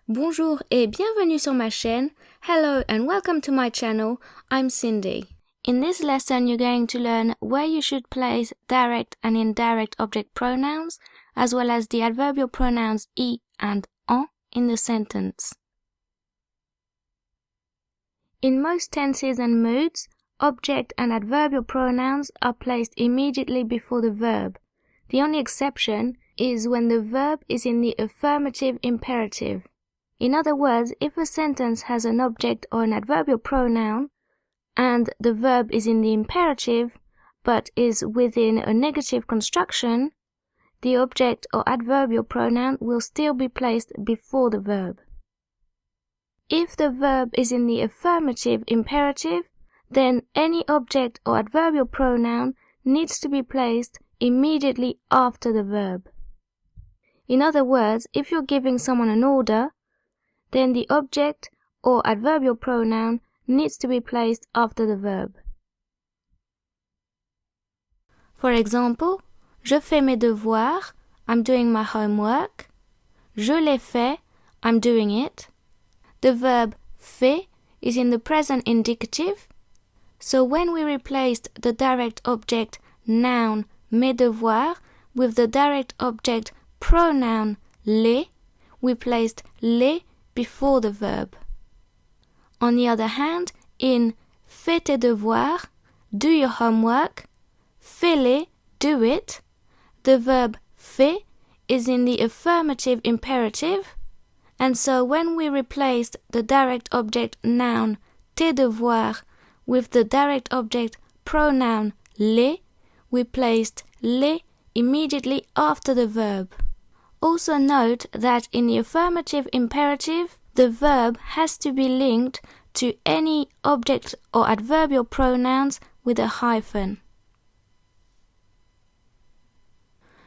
Bonjour et bienvenue sur ma chaîne. Hello and welcome to my channel. I'm Cindy. In this lesson, you're going to learn where you should place direct and indirect object pronouns, as well as the adverbial pronouns I and en in the sentence. In most tenses and moods, object and adverbial pronouns are placed immediately before the verb. The only exception is when the verb is in the affirmative imperative. In other words, if a sentence has an object or an adverbial pronoun, and the verb is in the imperative, but is within a negative construction, the object or adverbial pronoun will still be placed before the verb. If the verb is in the affirmative imperative, then any object or adverbial pronoun needs to be placed immediately after the verb. In other words, if you're giving someone an order, then the object or adverbial pronoun needs to be placed after the verb. For example, je fais mes devoirs, I'm doing my homework. Je l'ai fait, I'm doing it. The verb fait is in the present indicative, so when we replaced the direct object noun mes devoirs with the direct object pronoun les, we placed les before the verb. On the other hand, in fais tes devoirs, do your homework, fais-les, do it, the verb fait is in the affirmative imperative, and so when we replaced the direct object noun tes devoirs with the direct object pronoun les, we placed les immediately after the verb. Also note that in the affirmative imperative, the verb has to be linked to any object or adverbial pronouns with a hyphen.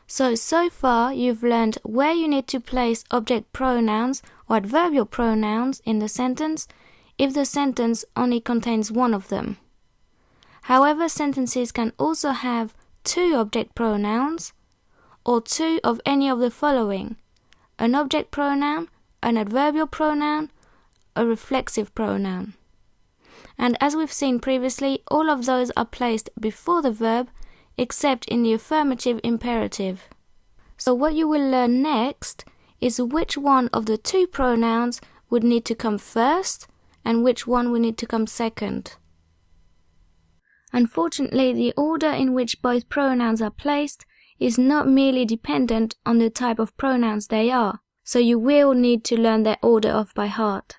So far you've learned where you need to place object pronouns or adverbial pronouns in the sentence if the sentence only contains one of them. However, sentences can also have two object pronouns or two of any of the following: an object pronoun, an adverbial pronoun, a reflexive pronoun. And as we've seen previously, all of those are placed before the verb except in the affirmative imperative. So what you will learn next is which one of the two pronouns would need to come first and which one would need to come second. Unfortunately, the order in which both pronouns are placed is not merely dependent on the type of pronouns they are, so you will need to learn their order off by heart.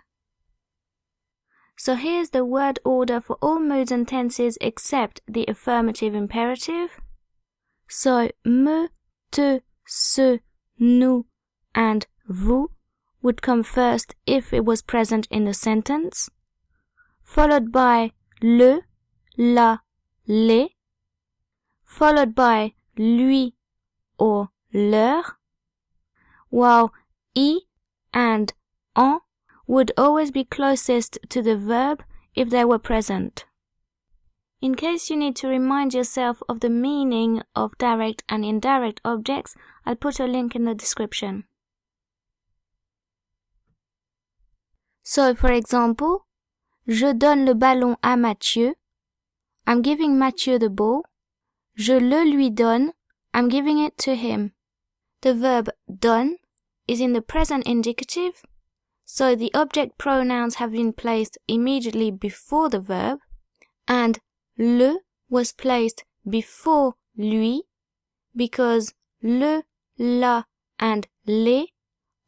So here's the word order for all moods and tenses except the affirmative imperative. So me, te, ce, nous, and vous would come first if it was present in the sentence, followed by le, la, les, followed by lui or leur, while I and en would always be closest to the verb if they were present. In case you need to remind yourself of the meaning of direct and indirect objects, I'll put a link in the description. So, for example, je donne le ballon à Mathieu, I'm giving Mathieu the ball. Je le lui donne, I'm giving it to him. The verb donne is in the present indicative, so the object pronouns have been placed immediately before the verb, and le was placed before lui because le, la, and les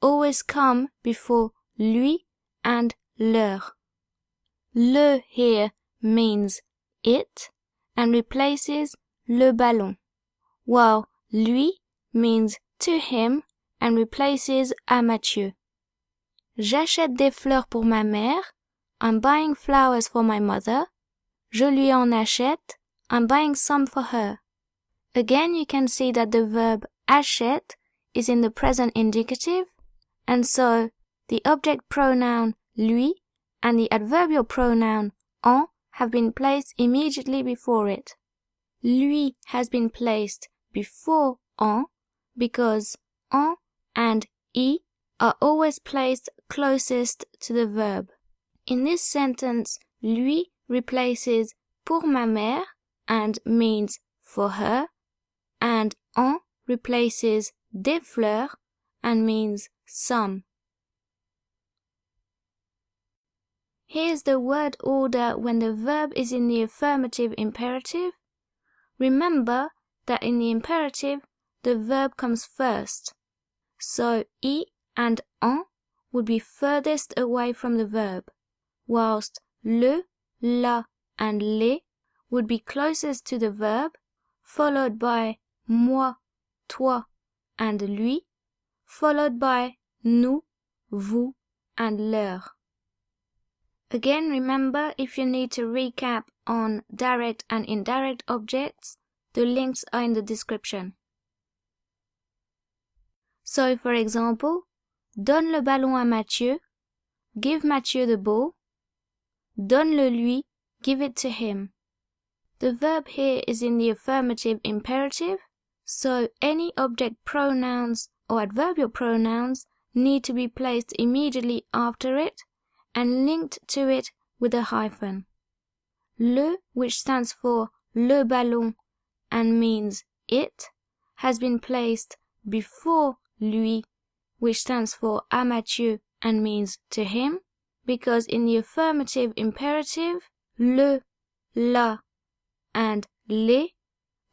always come before lui and leur. Le here means it and replaces le ballon, while lui means to him and replaces à Mathieu. J'achète des fleurs pour ma mère, I'm buying flowers for my mother. Je lui en achète, I'm buying some for her. Again, you can see that the verb achète is in the present indicative, and so the object pronoun lui and the adverbial pronoun en have been placed immediately before it. Lui has been placed before en because en and I are always placed closest to the verb. In this sentence, lui replaces pour ma mère and means for her, and en replaces des fleurs and means some. Here's the word order when the verb is in the affirmative imperative. Remember that in the imperative, the verb comes first. So I and en would be furthest away from the verb, whilst le, la, and les would be closest to the verb, followed by moi, toi, and lui, followed by nous, vous, and leur. Again, remember, if you need to recap on direct and indirect objects, the links are in the description. So, for example, donne le ballon à Mathieu, give Mathieu the ball, donne-le lui, give it to him. The verb here is in the affirmative imperative, so any object pronouns or adverbial pronouns need to be placed immediately after it and linked to it with a hyphen. Le, which stands for le ballon and means it, has been placed before lui, which stands for à Mathieu and means to him, because in the affirmative imperative, le, la, and les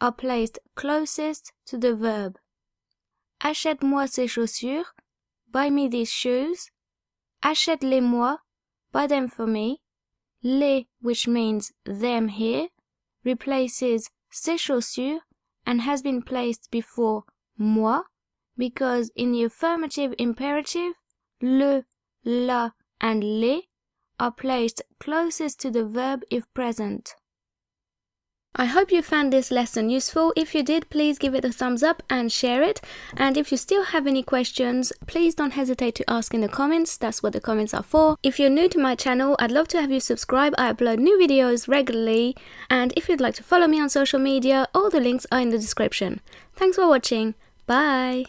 are placed closest to the verb. Achète-moi ces chaussures, buy me these shoes. Achète-les-moi, buy them for me. Les, which means them here, replaces ces chaussures and has been placed before moi, because in the affirmative imperative, le, la, and les are placed closest to the verb if present. I hope you found this lesson useful. If you did, please give it a thumbs up and share it. And if you still have any questions, please don't hesitate to ask in the comments. That's what the comments are for. If you're new to my channel, I'd love to have you subscribe. I upload new videos regularly. And if you'd like to follow me on social media, all the links are in the description. Thanks for watching. Bye!